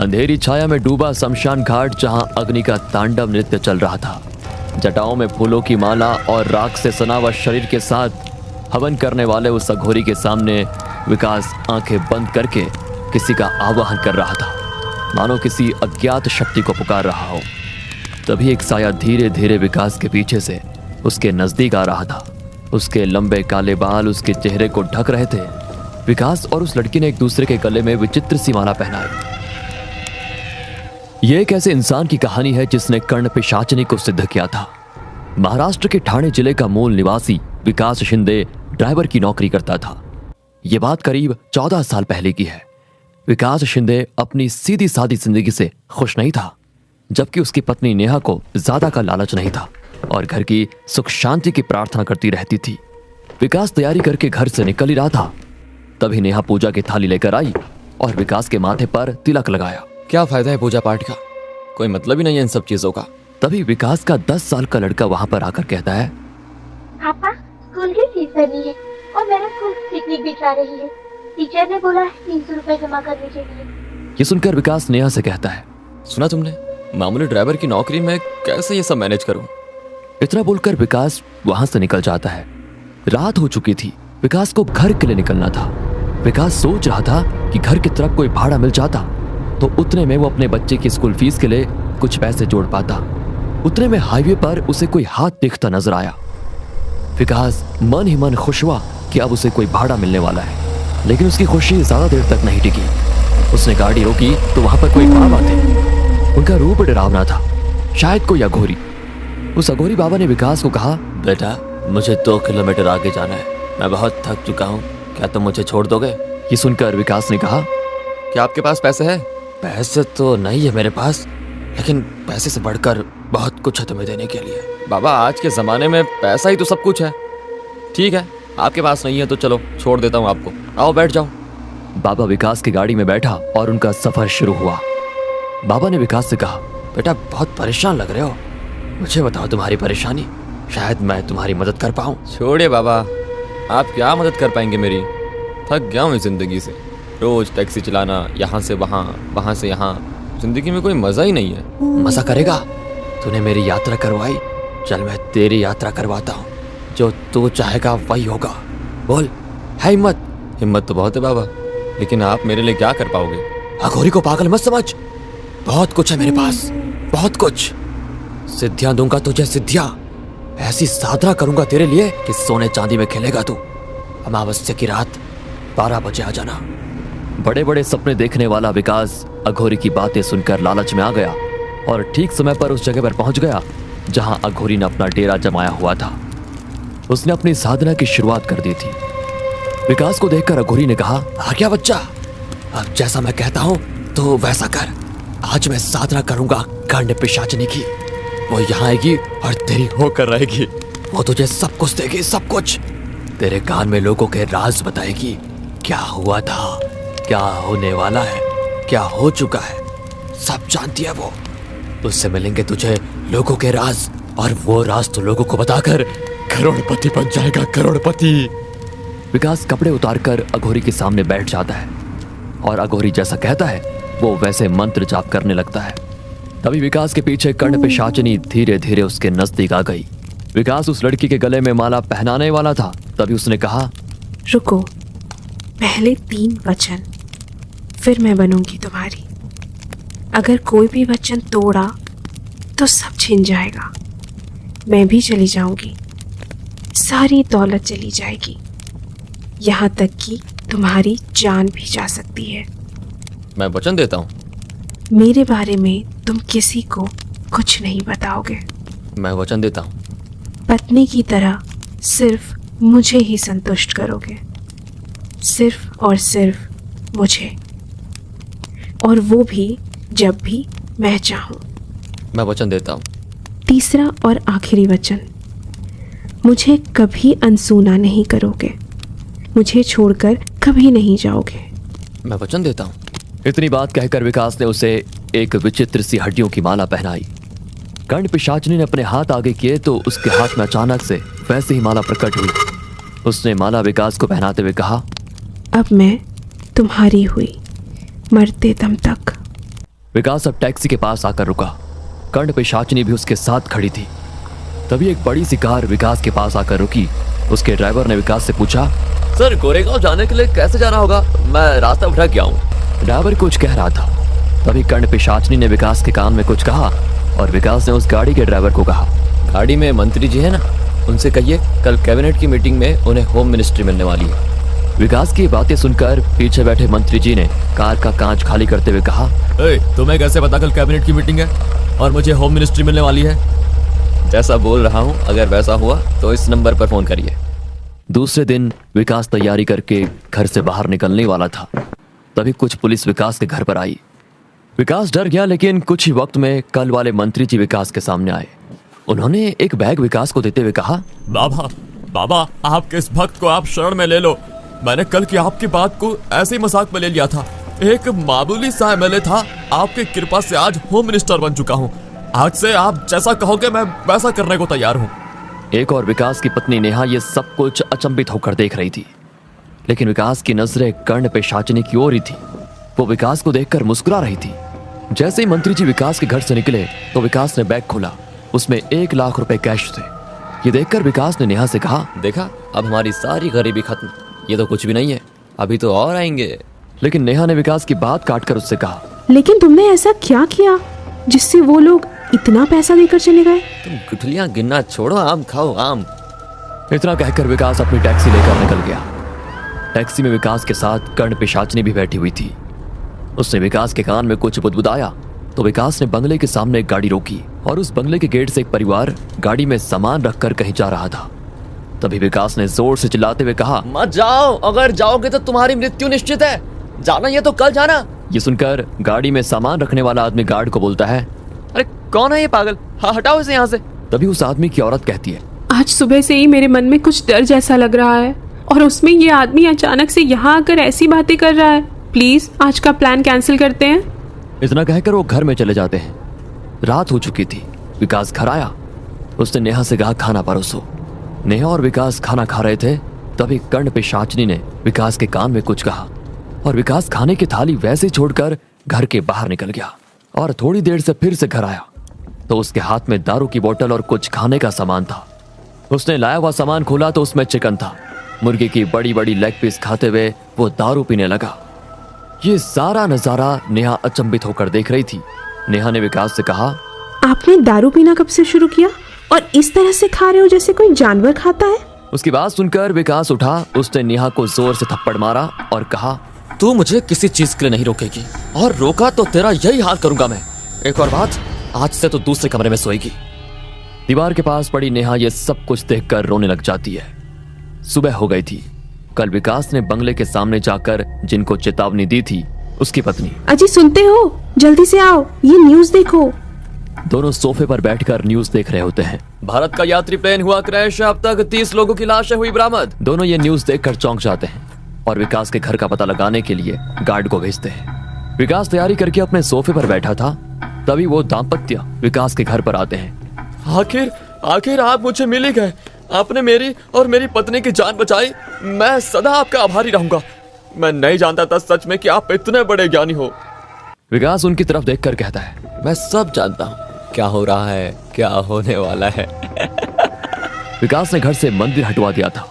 अंधेरी छाया में डूबा शमशान घाट, जहां अग्नि का तांडव नृत्य चल रहा था। जटाओं में फूलों की माला और राख से सना हुआ शरीर के साथ हवन करने वाले उस अघोरी के सामने विकास आंखें बंद करके किसी का आवाहन कर रहा था, मानो किसी अज्ञात शक्ति को पुकार रहा हो। तभी एक साया धीरे धीरे विकास के पीछे से उसके नजदीक आ रहा था। उसके लंबे काले बाल उसके चेहरे को ढक रहे थे। विकास और उस लड़की ने एक दूसरे के गले में विचित्र सी माला पहनाई। यह एक ऐसे इंसान की कहानी है जिसने कर्ण पिशाचिनी को सिद्ध किया था। महाराष्ट्र के ठाणे जिले का मूल निवासी विकास शिंदे ड्राइवर की नौकरी करता था। यह बात करीब 14 साल पहले की है। विकास शिंदे अपनी सीधी सादी जिंदगी से खुश नहीं था, जबकि उसकी पत्नी नेहा को ज्यादा का लालच नहीं था और घर की सुख शांति की प्रार्थना करती रहती थी। विकास तैयारी करके घर से निकल ही रहा था, तभी नेहा पूजा की थाली लेकर आई और विकास के माथे पर तिलक लगाया। क्या फायदा है पूजा पाठ का, कोई मतलब ही नहीं है इन सब चीजों का। तभी विकास का 10 साल का लड़का वहां पर आकर कहता है, पापा स्कूल की फीस भरनी है और मेरा स्कूल पिकनिक भी जा रही है। टीचर ने बोला है 300 रुपए जमा करने के लिए। ये सुनकर विकास नेहा से कहता है, सुना तुमने, मामूली ड्राइवर की नौकरी में कैसे ये सब मैनेज करूं। इतना बोलकर विकास वहां से निकल जाता है। रात हो चुकी थी, विकास को घर के लिए निकलना था। विकास सोच रहा था कि घर की तरफ कोई भाड़ा मिल जाता तो उतने में वो अपने बच्चे की स्कूल फीस के लिए कुछ पैसे जोड़ पाता। उतने में हाईवे पर उसे कोई हाथ दिखता नजर आया। विकास मन ही मन खुश हुआ कि अब उसे कोई भाड़ा मिलने वाला है, लेकिन उसकी खुशी ज्यादा देर तक नहीं टिकी। उसने गाड़ी रोकी तो वहां पर कोई बाबा थे। उनका रूप डरावना था, शायद कोई अघोरी। उस अघोरी बाबा ने विकास को कहा, बेटा मुझे 2 किलोमीटर आगे जाना है, मैं बहुत थक चुका हूँ, क्या तुम मुझे छोड़ दोगे। ये सुनकर विकास ने कहा, क्या आपके पास पैसे है। पैसे तो नहीं है मेरे पास, लेकिन पैसे से बढ़कर बहुत कुछ है तुम्हें देने के लिए। बाबा आज के ज़माने में पैसा ही तो सब कुछ है। ठीक है आपके पास नहीं है तो चलो छोड़ देता हूँ आपको, आओ बैठ जाओ। बाबा विकास की गाड़ी में बैठा और उनका सफर शुरू हुआ। बाबा ने विकास से कहा, बेटा बहुत परेशान लग रहे हो, मुझे बताओ तुम्हारी परेशानी, शायद मैं तुम्हारी मदद कर पाऊँ। छोड़िए बाबा, आप क्या मदद कर पाएंगे मेरी, थक गया हूँ इस ज़िंदगी से। रोज़ टैक्सी चलाना, यहाँ से वहाँ, वहाँ से यहाँ, जिंदगी में कोई मज़ा ही नहीं है। मज़ा करेगा, तूने मेरी यात्रा करवाई, चल मैं तेरी यात्रा करवाता हूँ, जो तू चाहेगा वही होगा। बोल, है हिम्मत। हिम्मत तो बहुत है बाबा, लेकिन आप मेरे लिए क्या कर पाओगे। अघोरी को पागल मत समझ, बहुत कुछ है मेरे पास, बहुत कुछ। सिद्धियां दूंगा तुझे, सिद्धियां ऐसी साधना करूंगा तेरे लिए कि सोने चांदी में खेलेगा तू। अमावस्या की रात 12 बजे आ जाना। बड़े बड़े सपने देखने वाला विकास अघोरी की बातें सुनकर लालच में आ गया और ठीक समय पर उस जगह पर पहुंच गया जहां अघोरी ने अपना डेरा जमाया हुआ था। उसने अपनी साधना की शुरुआत कर दी थी। विकास को देखकर अघोरी ने कहा, आ गया बच्चा, अब जैसा मैं कहता हूं तो वैसा कर। आज मैं साधना करूंगा कर्ण पिशाचिनी की, वो यहाँ आएगी और तेरी होकर रहेगी। वो तुझे सब कुछ देगी, सब कुछ। तेरे कान में लोगों के राज बताएगी, क्या हुआ था, क्या होने वाला है, क्या हो चुका है, सब जानती है वो। उससे मिलेंगे तुझे लोगों के राज, और वो राज तो लोगों को बताकर करोड़पति बन जाएगा, करोड़पति। विकास कपड़े उतारकर अघोरी के सामने बैठ जाता है और अघोरी जैसा कहता है वो वैसे मंत्र जाप करने लगता है। तभी विकास के पीछे कर्ण पिशाचिनी धीरे धीरे उसके नजदीक आ गई। विकास उस लड़की के गले में माला पहनाने वाला था, तभी उसने कहा, रुको, पहले 3 वचन, फिर मैं बनूंगी तुम्हारी। अगर कोई भी वचन तोड़ा तो सब छिन जाएगा, मैं भी चली जाऊंगी, सारी दौलत चली जाएगी, यहाँ तक कि तुम्हारी जान भी जा सकती है। मैं वचन देता हूँ। मेरे बारे में तुम किसी को कुछ नहीं बताओगे। मैं वचन देता हूँ। पत्नी की तरह सिर्फ मुझे ही संतुष्ट करोगे, सिर्फ और सिर्फ मुझे, और वो भी जब भी मैं चाहूँ। मैं वचन देता हूँ। तीसरा और आखिरी वचन, मुझे कभी अनसुना नहीं करोगे, मुझे छोड़कर कभी नहीं जाओगे। मैं वचन देता हूँ। इतनी बात कहकर विकास ने उसे एक विचित्र सी हड्डियों की माला पहनाई। कर्ण पिशाचिनी ने अपने हाथ आगे किए तो उसके हाथ में अचानक से वैसे ही माला प्रकट हुई। उसने माला विकास को पहनाते हुए कहा, अब मैं तुम्हारी हुई, मरते दम तक। विकास अब टैक्सी के पास आकर रुका। कर्ण पिशाचिनी भी उसके साथ खड़ी थी। तभी एक बड़ी सी कार विकास के पास आकर रुकी। उसके ड्राइवर ने विकास से पूछा, सर गोरेगांव जाने के लिए कैसे जाना होगा? मैं रास्ता उठा के आऊँ। ड्राइवर कुछ कह रहा था। तभी कर्ण पिशाचिनी ने विकास के कान में कुछ कहा और विकास ने उस गाड़ी के ड्राइवर को कहा, गाड़ी में मंत्री जी है ना, उनसे कहिए कल कैबिनेट की मीटिंग में उन्हें होम मिनिस्ट्री मिलने वाली है। विकास की बातें सुनकर पीछे बैठे मंत्री जी ने कार का कांच खाली करते हुए कहा, तुम्हें कैसे पता कल कैबिनेट की मीटिंग है और मुझे होम मिनिस्ट्री मिलने वाली है? जैसा बोल रहा हूँ, अगर वैसा हुआ तो इस नंबर पर फोन करिए। दूसरे दिन विकास तैयारी करके घर से बाहर निकलने वाला था। तभी कुछ पुलिस विकास के घर पर आई। विकास डर गया, लेकिन कुछ ही वक्त में कल वाले मंत्री जी विकास के सामने आए। उन्होंने एक बैग विकास को देते हुए कहा, बाबा आपके इस भक्त को आप शरण में ले लो। मैंने कल की आपकी बात को ऐसे ही मजाक में ले लिया था। एक मामूली सा एमएलए था, आपकी कृपा से आज होम मिनिस्टर बन चुका हूँ। आज से आप जैसा कहोगे मैं वैसा करने को तैयार हूँ। एक और विकास की पत्नी नेहा ये सब कुछ अचंभित होकर देख रही थी, लेकिन विकास की नजरें कर्ण पिशाचिनी की ओर ही थी। वो विकास को देखकर मुस्कुरा रही थी। जैसे ही मंत्री जी विकास के घर से निकले तो विकास ने बैग खोला। उसमें 1 लाख रुपए कैश थे। ये देखकर विकास ने नेहा से कहा, देखा, अब हमारी सारी गरीबी खत्म। ये तो कुछ भी नहीं है, अभी तो और आएंगे। लेकिन नेहा ने विकास की बात काटकर उससे कहा, लेकिन तुमने ऐसा क्या किया जिससे वो लोग इतना पैसा देकर चले गए? तुम गुठलियां गिनना छोड़ो, आम खाओ आम। इतना कहकर विकास अपनी टैक्सी लेकर निकल गया। टैक्सी में विकास के साथ कर्ण पिशाचिनी भी बैठी हुई थी। उसने विकास के कान में कुछ बुदबुदाया तो विकास ने बंगले के सामने एक गाड़ी रोकी और उस बंगले के गेट से एक परिवार गाड़ी में सामान रखकर कहीं जा रहा था। तभी विकास ने जोर से चिल्लाते हुए कहा, मत जाओ, अगर जाओगे तो तुम्हारी मृत्यु निश्चित है। जाना ये तो कल जाना। ये सुनकर गाड़ी में सामान रखने वाला आदमी गार्ड को बोलता है, अरे कौन है ये पागल? हाँ हटाओ इसे यहाँ से। तभी उस आदमी की औरत कहती है, आज सुबह से ही मेरे मन में कुछ डर जैसा लग रहा है और उसमें ये आदमी अचानक से यहाँ आकर ऐसी बातें कर रहा है। प्लीज आज का प्लान कैंसिल करते हैं। इतना कहकर वो घर में चले जाते हैं। रात हो चुकी थी। विकास घर आया। उसने नेहा से कहा, खाना परोसो। नेहा और विकास खाना खा रहे थे। तभी कर्ण पिशाचिनी ने विकास के कान में कुछ कहा और विकास खाने की थाली वैसे ही छोड़कर घर के बाहर निकल गया और थोड़ी देर से फिर से घर आया तो उसके हाथ में दारू की बोतल और कुछ खाने का सामान था। उसने लाया हुआ सामान खोला तो उसमें चिकन था। मुर्गी की बड़ी बड़ी लेग पीस खाते हुए वो दारू पीने लगा। ये सारा नजारा नेहा अचंभित होकर देख रही थी। नेहा ने विकास से कहा, आपने दारू पीना कब से शुरू किया और इस तरह से खा रहे हो जैसे कोई जानवर खाता है? उसकी बात सुनकर विकास उठा। उसने नेहा को जोर से थप्पड़ मारा और कहा, तू मुझे किसी चीज के लिए नहीं रोकेगी और रोका तो तेरा यही हाल करूंगा मैं। एक और बात, आज से तो दूसरे कमरे में सोएगी। दीवार के पास पड़ी नेहा ये सब कुछ देखकर रोने लग जाती है। सुबह हो गई थी। कल विकास ने बंगले के सामने जाकर जिनको चेतावनी दी थी उसकी पत्नी, अजी सुनते हो, जल्दी से आओ, ये न्यूज देखो। दोनों सोफे पर बैठकर न्यूज देख रहे होते हैं। भारत का यात्री प्लेन हुआ क्रैश, अब तक 30 लोगों की लाशें हुई बरामद। दोनों ये न्यूज देखकर चौंक जाते हैं और विकास के घर का पता लगाने के लिए गार्ड को भेजते हैं। विकास तैयारी करके अपने सोफे पर बैठा था। तभी वो दाम्पत्य विकास के घर पर आते हैं। आखिर आप मुझे मिल ही गए। आपने मेरी और मेरी पत्नी की जान बचाई। मैं सदा आपका आभारी रहूंगा। मैं नहीं जानता था सच में कि आप इतने बड़े ज्ञानी हो। विकास उनकी तरफ देखकर कहता है, मैं सब जानता हूँ क्या हो रहा है, क्या होने वाला है। विकास ने घर से मंदिर हटवा दिया था।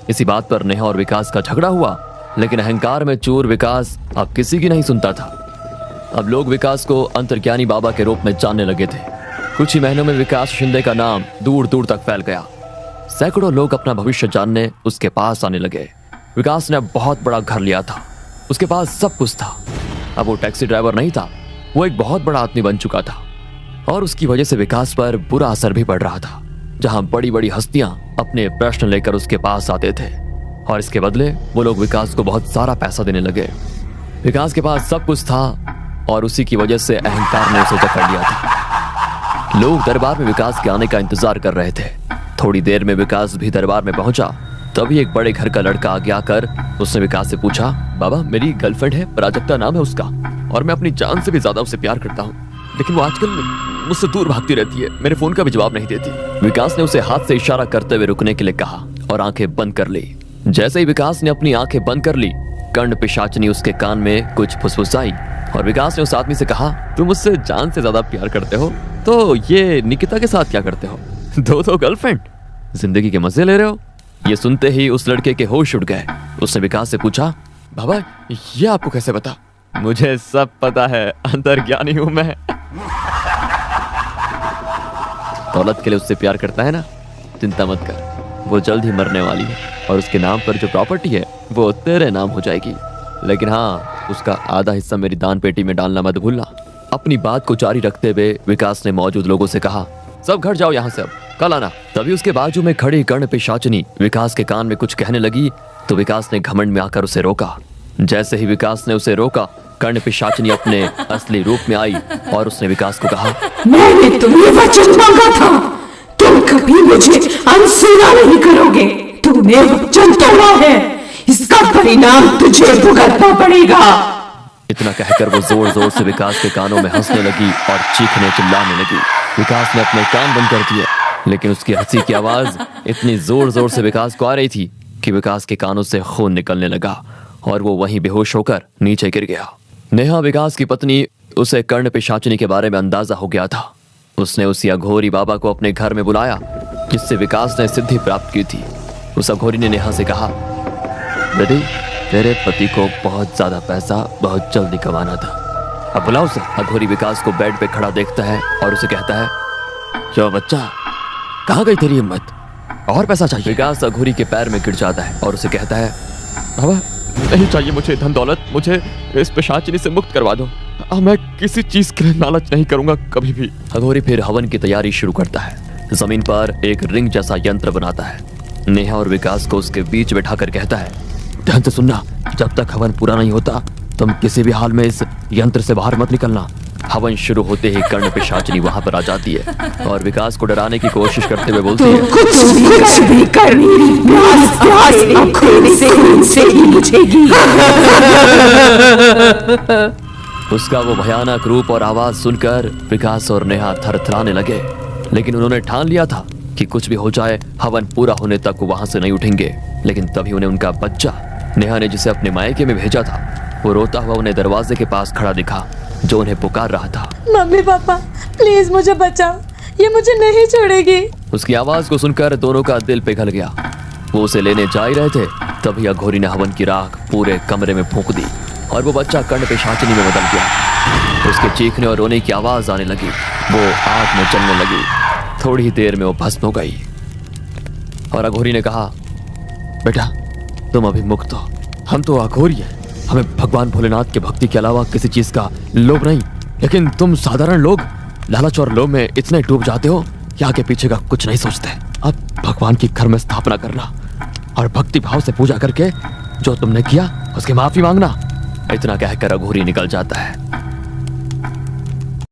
इसी बात पर नेहा और विकास का झगड़ा हुआ, लेकिन अहंकार में चूर विकास अब किसी की नहीं सुनता था। अब लोग विकास को अंतर्ज्ञानी बाबा के रूप में जानने लगे थे। कुछ ही महीनों में विकास शिंदे का नाम दूर दूर तक फैल गया। सैकड़ों लोग अपना भविष्य जानने उसके पास आने लगे। विकास ने अब बहुत बड़ा घर लिया था। उसके पास सब कुछ था। अब वो टैक्सी ड्राइवर नहीं था, वो एक बहुत बड़ा आदमी बन चुका था और उसकी वजह से विकास पर बुरा असर भी पड़ रहा था। जहां बड़ी बड़ी हस्तियां अपने प्रश्न लेकर उसके पास आते थे और इसके बदले वो लोग विकास को बहुत सारा पैसा देने लगे। विकास के पास सब कुछ था और उसी की वजह से अहंकार ने उसे जकड़ लिया था। लोग दरबार में विकास के आने का इंतजार कर रहे थे। थोड़ी देर में विकास भी दरबार में पहुंचा। तभी एक बड़े घर का लड़का आगे आकर उसने विकास से पूछा, बाबा मेरी गर्लफ्रेंड है, प्राजक्ता नाम है उसका, और मैं अपनी जान से भी ज्यादा उसे प्यार करता हूँ, लेकिन वो आजकल मुझसे दूर भागती रहती है, मेरे फोन का भी जवाब नहीं देती। विकास ने उसे हाथ से इशारा करते हुए रुकने के लिए कहा और आंखें बंद कर ली। जैसे ही विकास ने अपनी आंखें बंद कर ली, कर्ण पिशाचिनी उसके कान में कुछ फुसफुसाई और विकास ने उस आदमी से कहा, तुम मुझसे जान से ज्यादा प्यार करते हो तो ये निकिता के साथ क्या करते हो? दो गर्लफ्रेंड, जिंदगी के मजे ले रहे हो? ये सुनते ही उस लड़के के होश उड़ गए। उसने विकास से पूछा, बाबा ये आपको कैसे पता? मुझे सब पता है, अंतर्ज्ञानी हूं मैं। दौलत के लिए उससे प्यार करता है ना, चिंता मत कर, वो जल्द ही मरने वाली है और उसके नाम पर जो प्रॉपर्टी है वो तेरे नाम हो जाएगी। लेकिन हाँ, उसका आधा हिस्सा मेरी दान पेटी में डालना मत भूलना। अपनी बात को जारी रखते हुए विकास ने मौजूद लोगों से कहा, सब घर जाओ यहाँ से, अब कल आना। तभी उसके बाजू में खड़ी कर्ण पिशाचिनी विकास के कान में कुछ कहने लगी तो विकास ने घमंड में आकर उसे रोका। जैसे ही विकास ने उसे रोका, कर्ण पिशाचिनी अपने असली रूप में आई और उसने विकास को कहा, मैंने तुम्हें वचन मांगा था, तुम कभी मुझे अनसुना नहीं करोगे। तुमने वचन तोड़ा है, इसका परिणाम तुझे भुगतना पड़ेगा। इतना कहकर वो जोर जोर से विकास के कानों में हंसने लगी और चीखने चिल्लाने लगी। विकास ने अपने कान बंद कर दिए, लेकिन उसकी हंसी की आवाज इतनी जोर जोर से विकास को आ रही थी कि विकास के कानों से खून निकलने लगा और वो वहीं बेहोश होकर नीचे गिर गया। नेहा, विकास की पत्नी, उसे कर्ण पिशाचिनी के बारे में अंदाजा हो गया था। उसने उस अघोरी बाबा को अपने घर में बुलाया जिससे विकास ने सिद्धि प्राप्त की थी। उस अघोरी ने नेहा से कहा, बेटी, तेरे पति को बहुत ज्यादा पैसा बहुत जल्दी कमाना था, अब बुलाओ उसे। अघोरी विकास को बेड पे खड़ा देखता है और उसे कहता है, क्यों बच्चा, कहाँ गई तेरी हिम्मत? और पैसा चाहिए? विकास अघोरी के पैर में गिर जाता है और उसे कहता है, बाबा नहीं चाहिए मुझे धन दौलत, मुझे इस पिशाचिनी से मुक्त करवा दो। अब मैं किसी चीज के लिए लालच नहीं करूंगा कभी भी। अघोरी फिर हवन की तैयारी शुरू करता है। जमीन पर एक रिंग जैसा यंत्र बनाता है। नेहा और विकास को उसके बीच बैठाकर कहता है, ध्यान से सुनना, जब तक हवन पूरा नहीं होता तुम किसी भी हाल में इस यंत्र से बाहर मत निकलना। हवन शुरू होते ही कर्ण पिशाचिनी वहां पर आ जाती है और विकास को डराने की कोशिश करते हुए बोलती है, कुछ भी कर मेरी प्यास खून से ही बुझेगी। उसका वो भयानक रूप और आवाज सुनकर विकास और नेहा थरथराने लगे, लेकिन उन्होंने ठान लिया था कि कुछ भी हो जाए, हवन पूरा होने तक वो वहां से नहीं उठेंगे। लेकिन तभी उन्हें उनका बच्चा, नेहा ने जिसे अपने मायके में भेजा था, वो रोता हुआ उन्हें दरवाजे के पास खड़ा दिखा, जो उन्हें पुकार रहा था, मम्मी पापा प्लीज मुझे बचाओ, ये मुझे नहीं छोड़ेगी। उसकी आवाज को सुनकर दोनों का दिल पिघल गया। वो उसे लेने जा ही रहे थे, तभी अघोरी ने हवन की राख पूरे कमरे में फूंक दी और वो बच्चा कर्ण पिशाचिनी में बदल गया। उसके चीखने और रोने की आवाज आने लगी, वो आग में चलने लगी। थोड़ी ही देर में वो भस्म हो गई और अघोरी ने कहा, बेटा तुम अभी मुक्त हो, हम तो अघोरी हैं, हमें भगवान भोलेनाथ के भक्ति के अलावा किसी चीज का लोभ नहीं। लेकिन तुम साधारण लोग लालच और लोभ में इतने डूब जाते हो कि आगे पीछे का कुछ नहीं सोचते। अब भगवान की घर में स्थापना करना और भक्ति भाव से पूजा करके जो तुमने किया उसकी माफी मांगना। इतना कहकर अघोरी निकल जाता है।